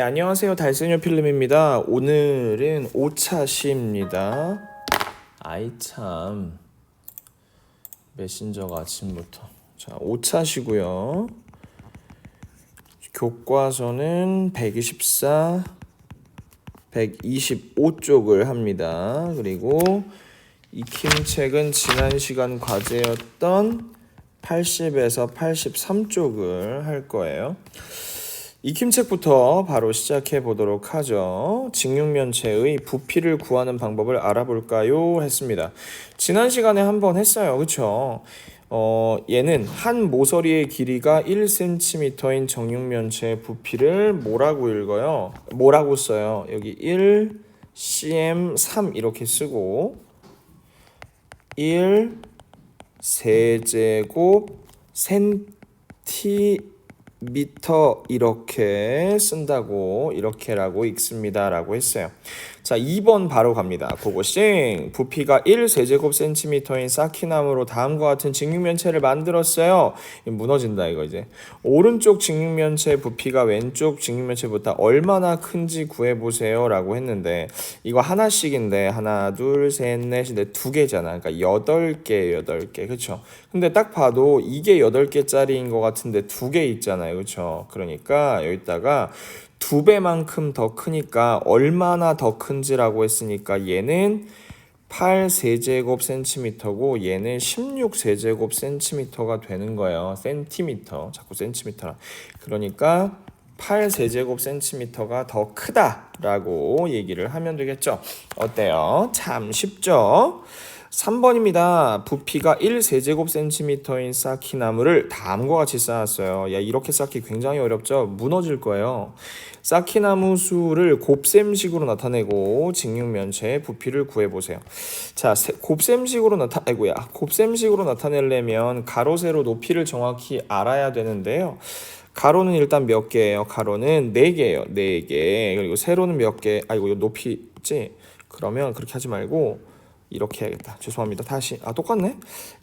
네, 안녕하세요. 달세뇨 필름입니다. 오늘은 5차 시입니다. 아이 참, 메신저가 아침부터. 자, 5차 시고요. 교과서는 124, 125쪽을 합니다. 그리고 익힘책은 지난 시간 과제였던 80에서 83쪽을 할 거예요. 익힘책부터 바로 시작해 보도록 하죠. 직육면체의 부피를 구하는 방법을 알아볼까요? 했습니다. 지난 시간에 한번 했어요. 그쵸? 얘는 한 모서리의 길이가 1cm인 정육면체의 부피를 뭐라고 읽어요? 뭐라고 써요? 여기 1 cm 3 이렇게 쓰고 1 세제곱 센티미터 이렇게 쓴다고 이렇게라고 읽습니다 라고 했어요. 자, 2번 바로 갑니다. 고고싱. 부피가 1세제곱센티미터인 쌓기나무로 다음과 같은 직육면체를 만들었어요. 무너진다 이거 이제. 오른쪽 직육면체 부피가 왼쪽 직육면체보다 얼마나 큰지 구해보세요 라고 했는데 이거 하나씩인데 하나 둘셋넷인데 두 개잖아. 그러니까 8개 그쵸? 근데 딱 봐도 이게 8개짜리인 것 같은데 두 개 있잖아요. 그쵸? 그러니까 여기다가 2배만큼 더 크니까 얼마나 더 큰지라고 했으니까 얘는 8세제곱센티미터고 얘는 16세제곱센티미터가 되는 거예요. 센티미터. 자꾸 센티미터라. 그러니까 8세제곱센티미터가 더 크다라고 얘기를 하면 되겠죠. 어때요? 참 쉽죠? 3번입니다. 부피가 1세제곱센티미터인 쌓기나무를 다음과 같이 쌓았어요. 야, 이렇게 쌓기 굉장히 어렵죠? 무너질 거예요. 쌓기나무 수를 곱셈식으로 나타내고 직육면체의 부피를 구해보세요. 자, 곱셈식으로 나타내려면 가로, 세로 높이를 정확히 알아야 되는데요. 가로는 일단 몇 개예요? 가로는 4개예요. 4개. 그리고 세로는 몇 개? 이거 높이지? 그러면 그렇게 하지 말고 이렇게 해야겠다. 죄송합니다. 다시. 똑같네.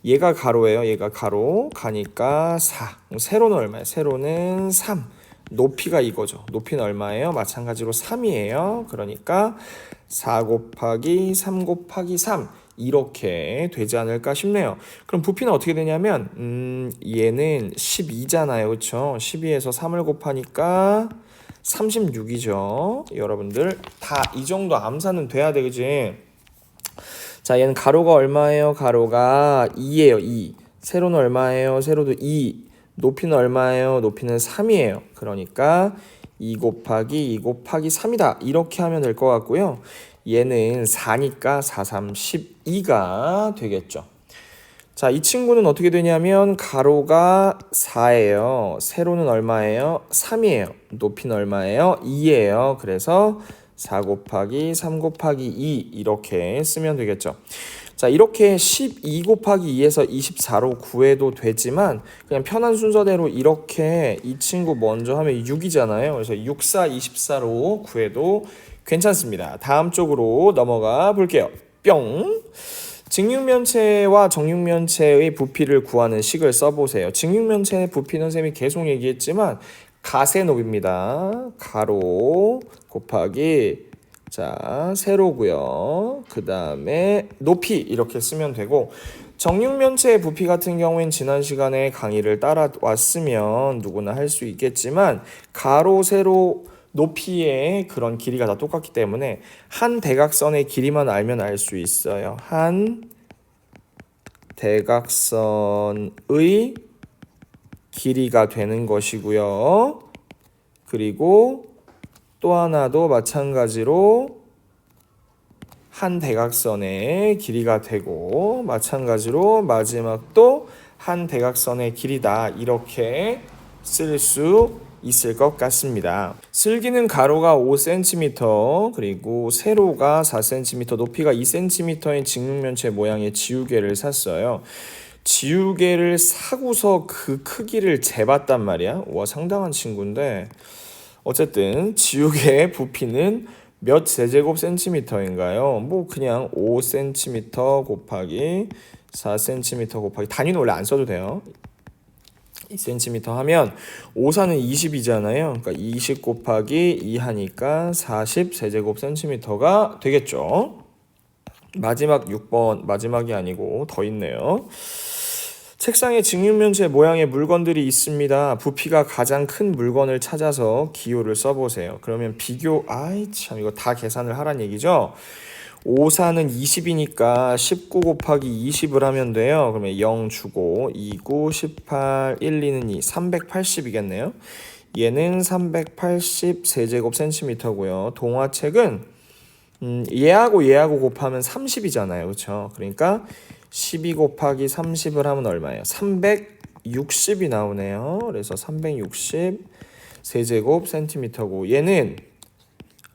얘가 가로예요. 얘가 가로. 가니까 4. 세로는 얼마예요? 세로는 3. 높이가 이거죠. 높이는 얼마예요? 마찬가지로 3이에요. 그러니까 4 곱하기 3 곱하기 3 이렇게 되지 않을까 싶네요. 그럼 부피는 어떻게 되냐면 얘는 12잖아요. 그렇죠? 12에서 3을 곱하니까 36이죠. 여러분들 다 이 정도 암산은 돼야 돼. 그지? 자, 얘는 가로가 얼마예요? 가로가 2예요. 2. 세로는 얼마예요? 세로도 2. 높이는 얼마예요? 높이는 3이에요. 그러니까 2 곱하기 2 곱하기 3이다. 이렇게 하면 될 것 같고요. 얘는 4니까 4, 3, 12가 되겠죠. 자, 이 친구는 어떻게 되냐면 가로가 4예요. 세로는 얼마예요? 3이에요. 높이는 얼마예요? 2예요. 그래서 4 곱하기 3 곱하기 2 이렇게 쓰면 되겠죠. 자, 이렇게 12 곱하기 2에서 24로 구해도 되지만 그냥 편한 순서대로 이렇게 이 친구 먼저 하면 6이잖아요. 그래서 6, 4, 24로 구해도 괜찮습니다. 다음 쪽으로 넘어가 볼게요. 뿅! 직육면체와 정육면체의 부피를 구하는 식을 써보세요. 직육면체의 부피는 쌤이 계속 얘기했지만 가세높이입니다. 가로 곱하기 자 세로고요. 그 다음에 높이 이렇게 쓰면 되고 정육면체의 부피 같은 경우엔 지난 시간에 강의를 따라왔으면 누구나 할 수 있겠지만 가로 세로 높이의 그런 길이가 다 똑같기 때문에 한 대각선의 길이만 알면 알 수 있어요. 한 대각선의 길이가 되는 것이고요. 그리고 또 하나도 마찬가지로 한 대각선의 길이가 되고 마찬가지로 마지막도 한 대각선의 길이다. 이렇게 쓸 수 있을 것 같습니다. 슬기는 가로가 5cm 그리고 세로가 4cm 높이가 2cm인 직육면체 모양의 지우개를 샀어요. 지우개를 사고서 그 크기를 재봤단 말이야. 와, 상당한 친구인데 어쨌든 지우개의 부피는 몇 세제곱 센티미터인가요? 뭐 그냥 5cm 곱하기 4cm 곱하기 단위는 원래 안 써도 돼요. 2cm 하면 5사는 20이잖아요. 그러니까 20 곱하기 2 하니까 40 세제곱센티미터가 되겠죠. 마지막 6번, 마지막이 아니고 더 있네요. 책상에 직육면체 모양의 물건들이 있습니다. 부피가 가장 큰 물건을 찾아서 기호를 써보세요. 그러면 비교, 아이 참 이거 다 계산을 하란 얘기죠. 5사는 20이니까 19 곱하기 20을 하면 돼요. 그러면 0 주고 2, 9, 18, 1, 2는 2, 380이겠네요. 얘는 380 세제곱센티미터고요. 동화책은 얘하고 곱하면 30이잖아요. 그렇죠? 그러니까 12 곱하기 30을 하면 얼마예요? 360이 나오네요. 그래서 360 세제곱 센티미터고 얘는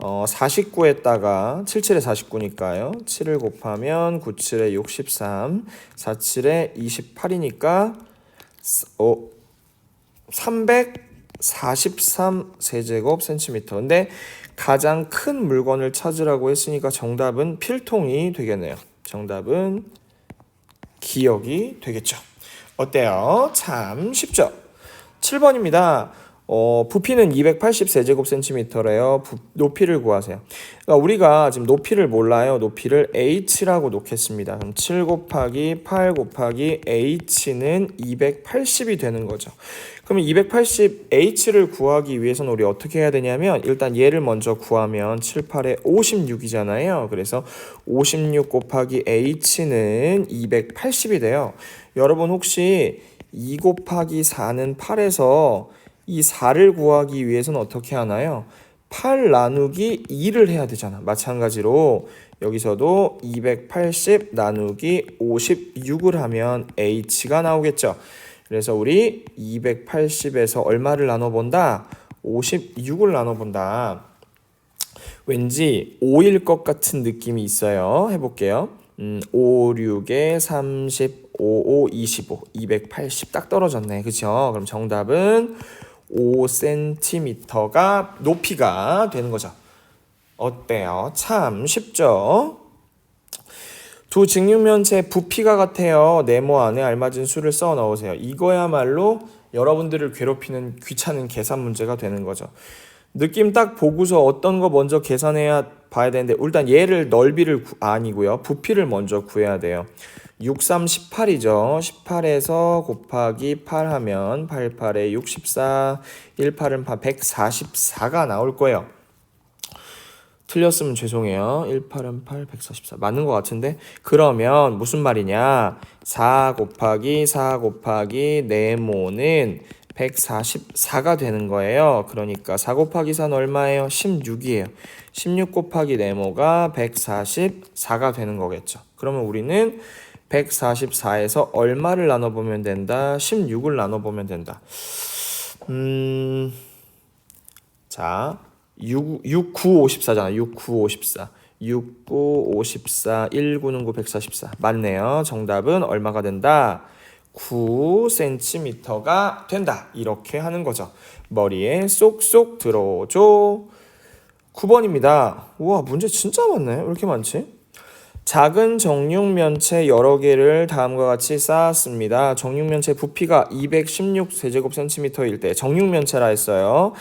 49에다가 77에 49니까요. 7을 곱하면 97에 63, 47에 28이니까 343 세제곱 센티미터. 근데 가장 큰 물건을 찾으라고 했으니까 정답은 필통이 되겠네요. 정답은 기억이 되겠죠. 어때요? 참 쉽죠? 7번입니다. 부피는 280 세제곱센티미터래요. 높이를 구하세요. 그러니까 우리가 지금 높이를 몰라요. 높이를 h라고 놓겠습니다. 그럼 7 곱하기 8 곱하기 h는 280이 되는 거죠. 그러면 280h를 구하기 위해서는 우리 어떻게 해야 되냐면 일단 얘를 먼저 구하면 7, 8에 56이잖아요. 그래서 56 곱하기 h는 280이 돼요. 여러분 혹시 2 곱하기 4는 8에서 이 4를 구하기 위해서는 어떻게 하나요? 8 나누기 2를 해야 되잖아. 마찬가지로 여기서도 280 나누기 56을 하면 h가 나오겠죠. 그래서 우리 280에서 얼마를 나눠본다? 56을 나눠본다. 왠지 5일 것 같은 느낌이 있어요. 해볼게요. 5, 6에 30, 5, 5, 25, 280 딱 떨어졌네. 그쵸? 그럼 정답은 5cm가 높이가 되는 거죠. 어때요? 참 쉽죠? 두 직육면체 부피가 같아요. 네모 안에 알맞은 수를 써 넣으세요. 이거야말로 여러분들을 괴롭히는 귀찮은 계산 문제가 되는 거죠. 느낌 딱 보고서 어떤 거 먼저 계산해야 봐야 되는데 일단 얘를 넓이를 아니고요. 부피를 먼저 구해야 돼요. 6, 3, 18이죠. 18에서 곱하기 8 하면 8, 8에 64, 1, 8은 144가 나올 거예요. 틀렸으면 죄송해요. 1, 8은 8, 144 맞는 것 같은데 그러면 무슨 말이냐 4 곱하기 4 곱하기 네모는 144가 되는 거예요. 그러니까 4 곱하기 4는 얼마예요? 16이에요. 16 곱하기 네모가 144가 되는 거겠죠. 그러면 우리는 144에서 얼마를 나눠보면 된다? 16을 나눠보면 된다. 자 6, 9, 54잖아. 6, 9, 54. 6, 9, 54. 1, 9는 9, 144. 맞네요. 정답은 얼마가 된다? 9cm가 된다. 이렇게 하는 거죠. 머리에 쏙쏙 들어오죠. 9번입니다. 우와, 문제 진짜 많네. 왜 이렇게 많지? 작은 정육면체 여러 개를 다음과 같이 쌓았습니다. 정육면체 부피가 216 세제곱센티미터일 때 정육면체라 했어요.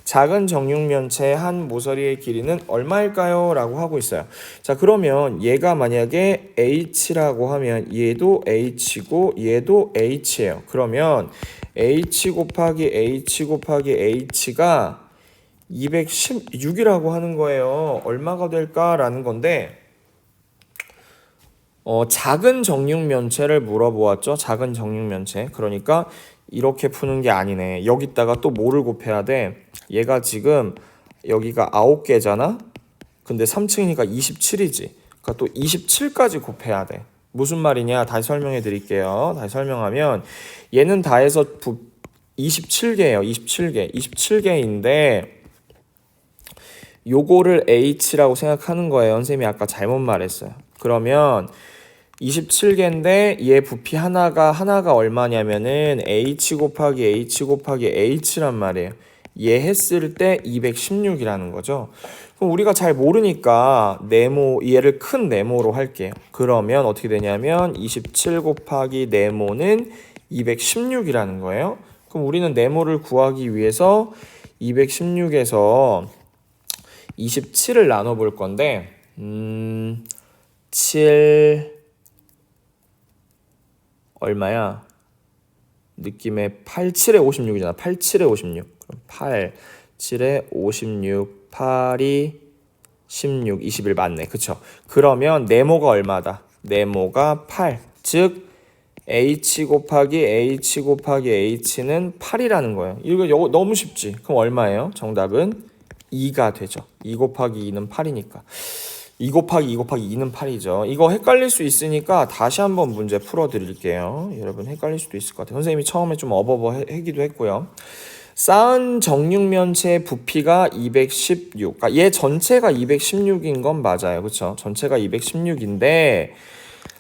작은 정육면체 한 모서리의 길이는 얼마일까요? 라고 하고 있어요. 자, 그러면 얘가 만약에 h라고 하면 얘도 h고 얘도 h예요. 그러면 h 곱하기 h 곱하기 h가 216이라고 하는 거예요. 얼마가 될까라는 건데 작은 정육면체를 물어보았죠. 작은 정육면체. 그러니까 이렇게 푸는 게 아니네. 여기다가 또 뭐를 곱해야 돼? 얘가 지금 여기가 9개잖아. 근데 3층이니까 27이지. 그러니까 또 27까지 곱해야 돼. 무슨 말이냐? 다시 설명해 드릴게요. 다시 설명하면 얘는 다 해서 27개예요. 27개. 27개인데 요거를 h라고 생각하는 거예요. 선생님이 아까 잘못 말했어요. 그러면 27개인데 얘 부피 하나가 얼마냐면은 h 곱하기 h란 말이에요. 얘 했을 때 216이라는 거죠. 그럼 우리가 잘 모르니까 네모 얘를 큰 네모로 할게요. 그러면 어떻게 되냐면 27 곱하기 네모는 216이라는 거예요. 그럼 우리는 네모를 구하기 위해서 216에서 27을 나눠 볼 건데 7 얼마야? 느낌에 8, 7에 56이잖아. 8, 7에 56. 그럼 8, 7에 56, 8이 16, 21 맞네. 그쵸? 그러면 네모가 얼마다? 네모가 8. 즉 h 곱하기 h 곱하기 h는 8이라는 거예요. 이거 너무 쉽지? 그럼 얼마예요? 정답은 2가 되죠. 2 곱하기 2는 8이니까. 2 곱하기 2 곱하기 2는 8이죠. 이거 헷갈릴 수 있으니까 다시 한번 문제 풀어드릴게요. 여러분 헷갈릴 수도 있을 것 같아요. 선생님이 처음에 좀 어버버 하기도 했고요. 쌓은 정육면체의 부피가 216. 그러니까 얘 전체가 216인 건 맞아요. 그렇죠? 전체가 216인데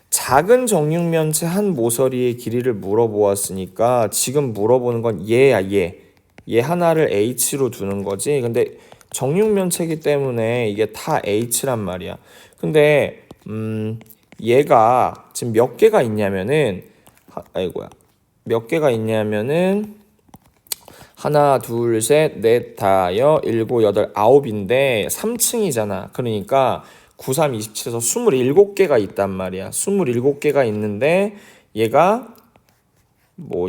작은 정육면체 한 모서리의 길이를 물어보았으니까 지금 물어보는 건 얘야, 얘. 얘 하나를 h로 두는 거지. 근데 정육면체이기 때문에 이게 다 h란 말이야. 근데 얘가 지금 몇 개가 있냐면은 아이고야. 몇 개가 있냐면은 하나, 둘, 셋, 넷, 다, 일곱, 여덟, 아홉인데 3층이잖아. 그러니까 9, 3, 27에서 27개가 있단 말이야. 27개가 있는데 얘가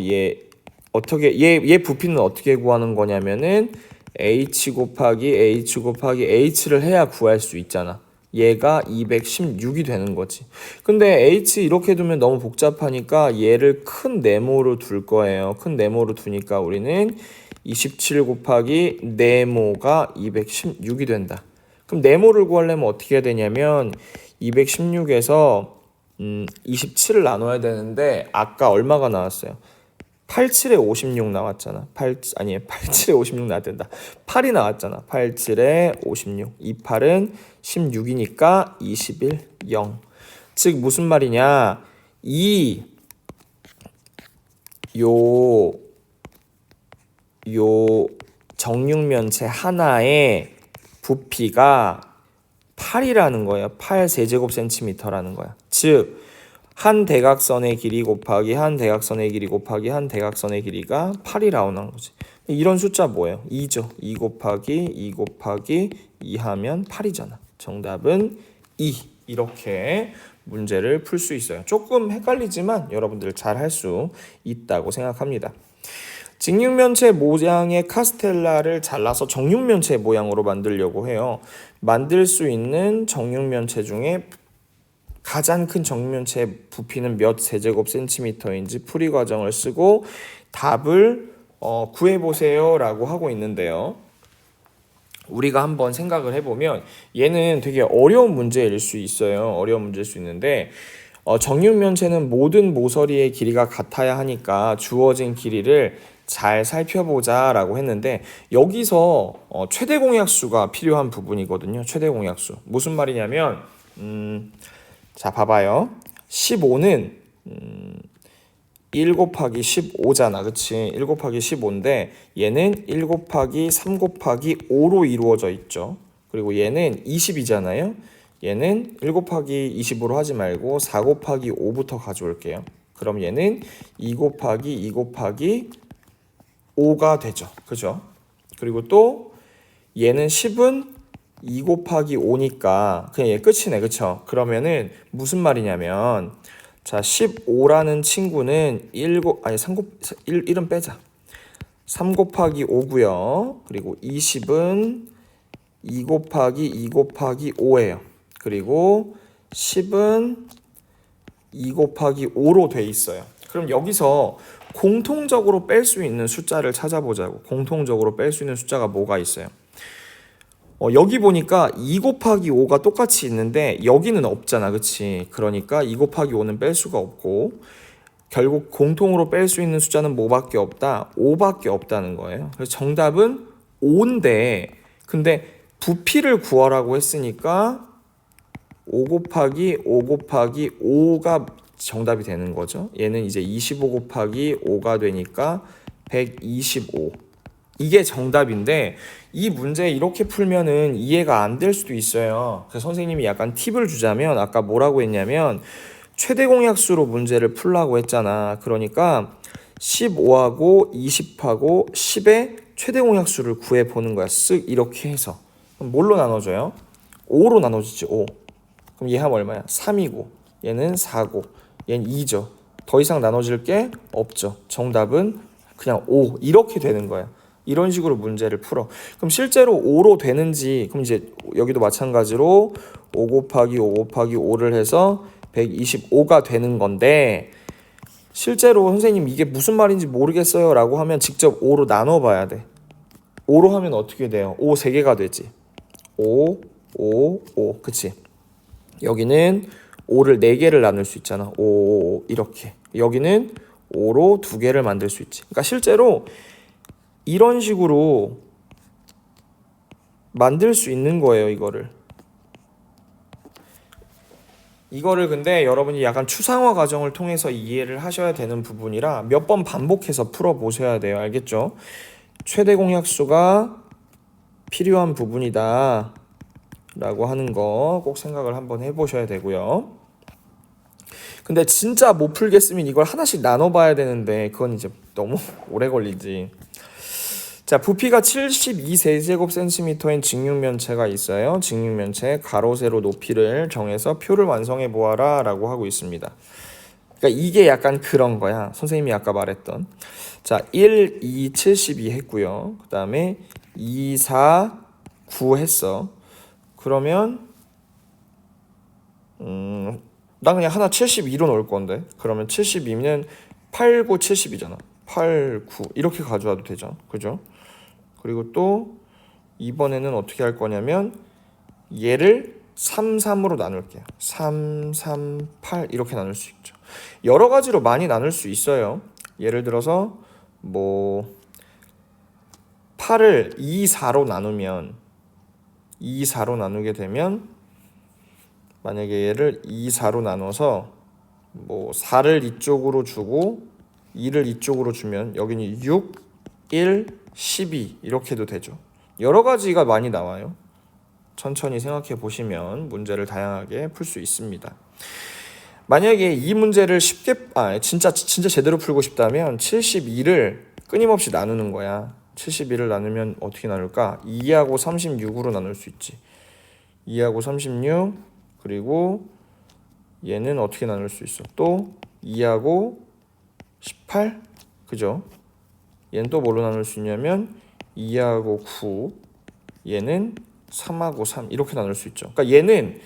얘 부피는 어떻게 구하는 거냐면은 h 곱하기 h를 해야 구할 수 있잖아. 얘가 216이 되는 거지. 근데 h 이렇게 두면 너무 복잡하니까 얘를 큰 네모로 둘 거예요. 큰 네모로 두니까 우리는 27 곱하기 네모가 216이 된다. 그럼 네모를 구하려면 어떻게 해야 되냐면 216에서 27을 나눠야 되는데 아까 얼마가 나왔어요? 87에 56 나왔잖아. 87에 56 나왔단다. 8이 나왔잖아. 87에 56. 28은 16이니까 21, 0. 즉 무슨 말이냐? 요 정육면체 하나의 부피가 8이라는 거예요. 8 세제곱센티미터라는 거야. 즉 한 대각선의 길이 곱하기 한 대각선의 길이 곱하기 한 대각선의 길이가 8이 나오는 거지. 이런 숫자 뭐예요? 2죠. 2 곱하기 2 곱하기 2 하면 8이잖아. 정답은 2. 이렇게 문제를 풀 수 있어요. 조금 헷갈리지만 여러분들 잘 할 수 있다고 생각합니다. 직육면체 모양의 카스텔라를 잘라서 정육면체 모양으로 만들려고 해요. 만들 수 있는 정육면체 중에 가장 큰 정육면체의 부피는 몇 세제곱센티미터인지 풀이 과정을 쓰고 답을 구해보세요 라고 하고 있는데요. 우리가 한번 생각을 해보면 얘는 되게 어려운 문제일 수 있어요. 어려운 문제일 수 있는데 정육면체는 모든 모서리의 길이가 같아야 하니까 주어진 길이를 잘 살펴보자 라고 했는데 여기서 최대 공약수가 필요한 부분이거든요. 최대 공약수. 무슨 말이냐면 자 봐봐요. 15는 1 곱하기 15잖아. 그치? 1 곱하기 15인데 얘는 1 곱하기 3 곱하기 5로 이루어져 있죠. 그리고 얘는 20이잖아요. 얘는 1 곱하기 20으로 하지 말고 4 곱하기 5부터 가져올게요. 그럼 얘는 2 곱하기 2 곱하기 5가 되죠. 그죠? 그리고 또 얘는 10은 2 곱하기 5니까 그냥 얘 끝이네. 그쵸? 그러면은 무슨 말이냐면 자 15라는 친구는 1은 빼자. 3 곱하기 5고요. 그리고 20은 2 곱하기 2 곱하기 5예요. 그리고 10은 2 곱하기 5로 돼 있어요. 그럼 여기서 공통적으로 뺄 수 있는 숫자를 찾아보자고. 공통적으로 뺄 수 있는 숫자가 뭐가 있어요? 여기 보니까 2 곱하기 5가 똑같이 있는데 여기는 없잖아. 그치? 그러니까 2 곱하기 5는 뺄 수가 없고 결국 공통으로 뺄 수 있는 숫자는 뭐밖에 없다? 5밖에 없다는 거예요. 그래서 정답은 5인데 근데 부피를 구하라고 했으니까 5 곱하기 5 곱하기 5가 정답이 되는 거죠. 얘는 이제 25 곱하기 5가 되니까 125. 이게 정답인데 이 문제 이렇게 풀면은 이해가 안 될 수도 있어요. 그래서 선생님이 약간 팁을 주자면 아까 뭐라고 했냐면 최대 공약수로 문제를 풀라고 했잖아. 그러니까 15하고 20하고 10의 최대 공약수를 구해보는 거야. 쓱 이렇게 해서. 그럼 뭘로 나눠줘요? 5로 나눠지지. 5. 그럼 얘 하면 얼마야? 3이고 얘는 4고 얘는 2죠. 더 이상 나눠질 게 없죠. 정답은 그냥 5 이렇게 되는 거야. 이런 식으로 문제를 풀어. 그럼 실제로 5로 되는지, 그럼 이제 여기도 마찬가지로 5 곱하기 5 곱하기 5를 해서 125가 되는 건데, 실제로 선생님 이게 무슨 말인지 모르겠어요 라고 하면 직접 5로 나눠봐야 돼. 5로 하면 어떻게 돼요? 5 3개가 되지. 5, 5, 5. 그치? 여기는 5를 4개를 나눌 수 있잖아. 5, 5 이렇게. 여기는 5로 2개를 만들 수 있지. 그러니까 실제로 이런 식으로 만들 수 있는 거예요. 이거를 근데 여러분이 약간 추상화 과정을 통해서 이해를 하셔야 되는 부분이라 몇 번 반복해서 풀어보셔야 돼요. 알겠죠? 최대 공약수가 필요한 부분이다 라고 하는 거 꼭 생각을 한번 해보셔야 되고요. 근데 진짜 못 풀겠으면 이걸 하나씩 나눠봐야 되는데 그건 이제 너무 오래 걸리지. 자, 부피가 72세제곱센티미터인 직육면체가 있어요. 직육면체 가로 세로 높이를 정해서 표를 완성해 보아라 라고 하고 있습니다. 그러니까 이게 약간 그런 거야. 선생님이 아까 말했던. 자, 1, 2, 72 했고요. 그 다음에 2, 4, 9 했어. 그러면 나 그냥 하나 72로 넣을 건데, 그러면 72면 8, 9, 70이잖아. 8, 9 이렇게 가져와도 되죠. 그죠? 그리고 또 이번에는 어떻게 할 거냐면 얘를 3, 3으로 나눌게요. 3, 3, 8 이렇게 나눌 수 있죠. 여러 가지로 많이 나눌 수 있어요. 예를 들어서 뭐 8을 2, 4로 나누면 2, 4로 나누게 되면 만약에 얘를 2, 4로 나눠서 뭐 4를 이쪽으로 주고 2를 이쪽으로 주면 여기는 6, 1, 12 이렇게도 되죠. 여러 가지가 많이 나와요. 천천히 생각해 보시면 문제를 다양하게 풀 수 있습니다. 만약에 이 문제를 쉽게 진짜 제대로 풀고 싶다면 72를 끊임없이 나누는 거야. 72를 나누면 어떻게 나눌까? 2하고 36으로 나눌 수 있지. 2하고 36 그리고 얘는 어떻게 나눌 수 있어? 또 2하고 18 그죠? 얘는 또 뭘로 나눌 수 있냐면 2하고 9 얘는 3하고 3 이렇게 나눌 수 있죠. 그러니까 얘는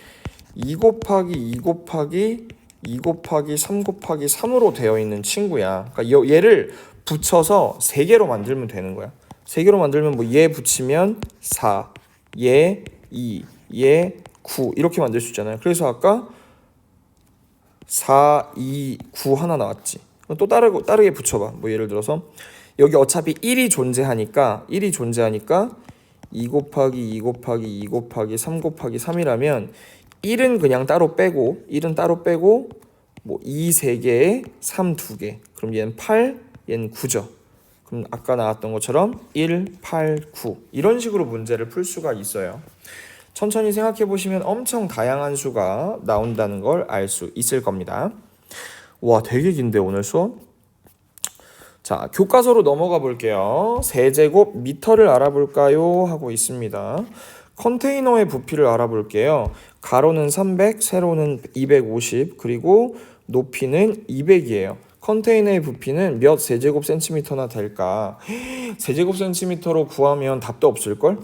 2 곱하기 2 곱하기 2 곱하기 3 곱하기 3으로 되어 있는 친구야. 그러니까 얘를 붙여서 3개로 만들면 되는 거야. 3개로 만들면 뭐 얘 붙이면 4, 얘 2, 얘 9 이렇게 만들 수 있잖아요. 그래서 아까 4, 2, 9 하나 나왔지. 또 다르게 붙여봐. 뭐 예를 들어서 여기 어차피 1이 존재하니까 2 곱하기 2 곱하기 2 곱하기 3 곱하기 3이라면 1은 그냥 따로 빼고 뭐 2 3개에 3 2개 그럼 얘는 8 얘는 9죠. 그럼 아까 나왔던 것처럼 1, 8, 9 이런 식으로 문제를 풀 수가 있어요. 천천히 생각해 보시면 엄청 다양한 수가 나온다는 걸 알 수 있을 겁니다. 와, 되게 긴데 오늘 수업? 자, 교과서로 넘어가 볼게요. 세제곱 미터를 알아볼까요? 하고 있습니다. 컨테이너의 부피를 알아볼게요. 가로는 300, 세로는 250, 그리고 높이는 200이에요. 컨테이너의 부피는 몇 세제곱 센티미터나 될까? 세제곱 센티미터로 구하면 답도 없을걸?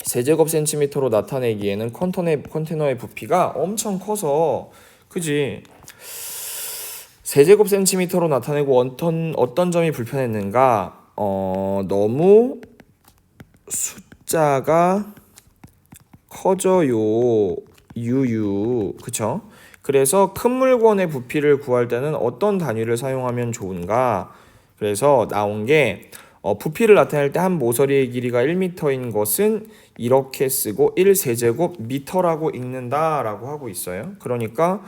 세제곱 센티미터로 나타내기에는 컨테이너의 부피가 엄청 커서, 그지? 세제곱 센티미터로 나타내고 어떤 점이 불편했는가? 너무 숫자가 커져요. 그쵸? 그래서 큰 물건의 부피를 구할 때는 어떤 단위를 사용하면 좋은가? 그래서 나온 게 부피를 나타낼 때 한 모서리의 길이가 1m인 것은 이렇게 쓰고 1세제곱 미터라고 읽는다라고 하고 있어요. 그러니까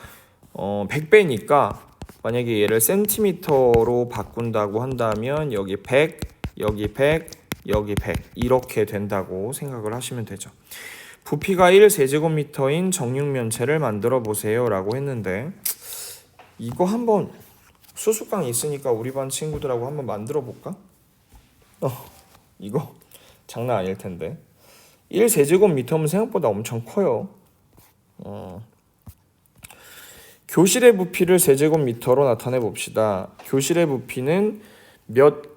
100배니까 만약에 얘를 센티미터로 바꾼다고 한다면 여기 100, 여기 100, 여기 100 이렇게 된다고 생각을 하시면 되죠. 부피가 1세제곱미터인 정육면체를 만들어 보세요 라고 했는데 이거 한번 수수깡 있으니까 우리 반 친구들하고 한번 만들어 볼까? 이거 장난 아닐 텐데. 1세제곱미터면 생각보다 엄청 커요. 교실의 부피를 세제곱미터로 나타내 봅시다. 교실의 부피는 몇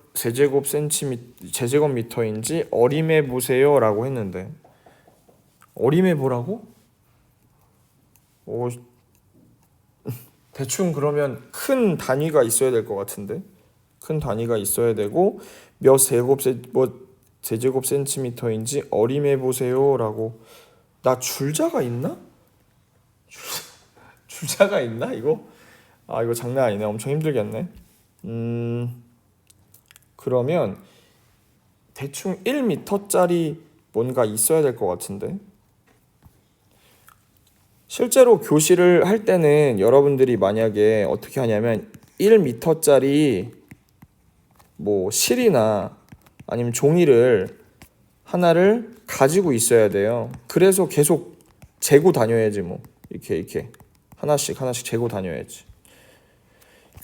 제제곱미터인지 어림해 보세요라고 했는데 어림해 보라고? 대충 그러면 큰 단위가 있어야 될 것 같은데 큰 단위가 있어야 되고 몇 제제곱 센티미터인지 어림해 보세요라고. 나 줄자가 있나? 줄자가 있나 이거? 이거 장난 아니네. 엄청 힘들겠네. 그러면 대충 1m짜리 뭔가 있어야 될 것 같은데. 실제로 교실을 할 때는 여러분들이 만약에 어떻게 하냐면 1m짜리 뭐 실이나 아니면 종이를 하나를 가지고 있어야 돼요. 그래서 계속 재고 다녀야지 뭐. 이렇게 하나씩 재고 다녀야지.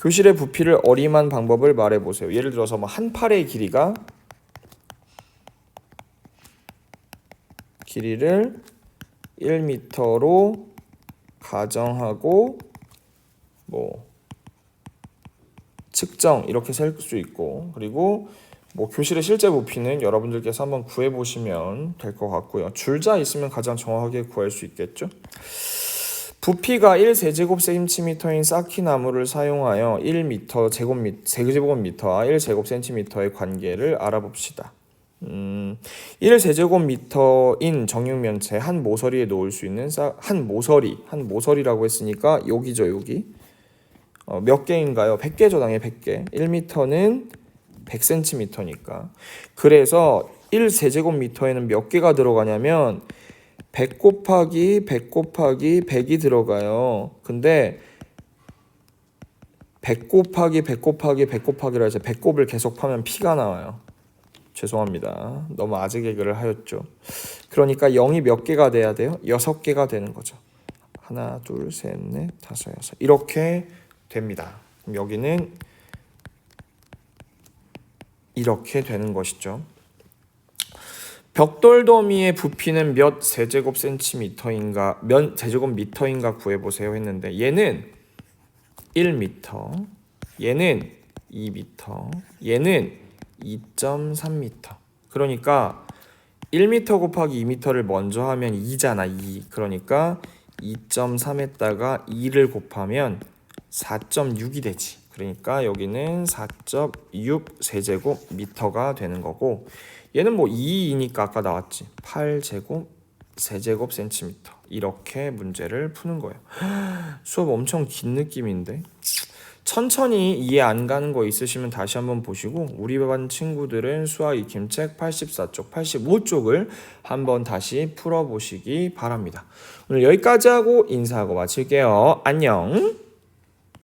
교실의 부피를 어림한 방법을 말해보세요. 예를 들어서 뭐 한 팔의 길이를 1m로 가정하고 뭐 측정 이렇게 셀 수 있고, 그리고 뭐 교실의 실제 부피는 여러분들께서 한번 구해보시면 될 것 같고요. 줄자 있으면 가장 정확하게 구할 수 있겠죠. 부피가 1세제곱센티미터인 쌓기나무를 사용하여 1m 세제곱미터와 1제곱센티미터의 관계를 알아봅시다. 1세제곱미터인 정육면체 한 모서리에 놓을 수 있는 한 모서리라고 했으니까 여기죠, 여기. 몇 개인가요? 100개죠, 당연히 100개. 1m는 100cm니까. 그래서 1세제곱미터에는 몇 개가 들어가냐면 100 곱하기 100 곱하기 100이 들어가요. 근데 100 곱하기 100 곱하기 100 곱하기라 해서 배꼽을 계속 파면 피가 나와요. 죄송합니다. 너무 아재 개그를 하였죠. 그러니까 0이 몇 개가 돼야 돼요? 6개가 되는 거죠. 하나, 둘, 셋, 넷, 다섯, 여섯. 이렇게 됩니다. 그럼 여기는 이렇게 되는 것이죠. 벽돌 더미의 부피는 몇 세제곱센티미터인가, 몇 제곱미터인가 구해보세요 했는데 얘는 1m, 얘는 2m, 얘는 2.3m. 그러니까 1m 곱하기 2m를 먼저 하면 2잖아, 2. 그러니까 2.3에다가 2를 곱하면 4.6이 되지. 그러니까 여기는 4.6 세제곱미터가 되는 거고, 얘는 뭐 2이니까 아까 나왔지. 8제곱 세제곱 센티미터. 이렇게 문제를 푸는 거예요. 수업 엄청 긴 느낌인데. 천천히 이해 안 가는 거 있으시면 다시 한번 보시고, 우리 반 친구들은 수학 익힘책 84쪽, 85쪽을 한번 다시 풀어보시기 바랍니다. 오늘 여기까지 하고 인사하고 마칠게요. 안녕.